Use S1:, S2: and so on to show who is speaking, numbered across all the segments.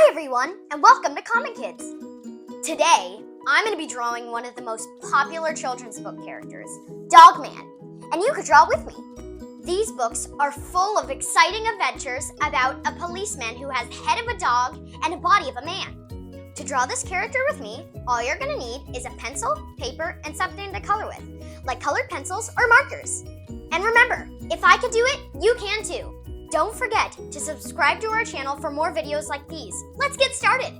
S1: everyone, and welcome to Comic Kids. Today, I'm going to be drawing one of the most popular children's book characters, Dogman, and you could draw with me. These books are full of exciting adventures about a policeman who has the head of a dog and a body of a man. To draw this character with me, all you're going to need is a pencil, paper, and something to color with, like colored pencils or markers. And remember, if I could do it, you can too. Don't forget to subscribe to our channel for more videos like these. Let's get started!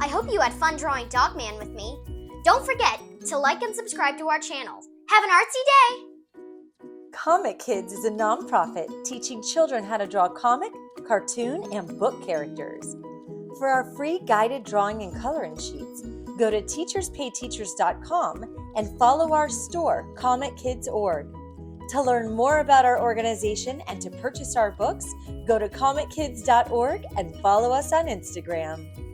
S1: I hope you had fun drawing Dogman with me. Don't forget to like and subscribe to our channel. Have an artsy day!
S2: Comic Kids is a nonprofit teaching children how to draw comic, cartoon, and book characters. For our free guided drawing and coloring sheets, go to teacherspayteachers.com and follow our store, ComicKids.org. To learn more about our organization and to purchase our books, go to comickids.org and follow us on Instagram.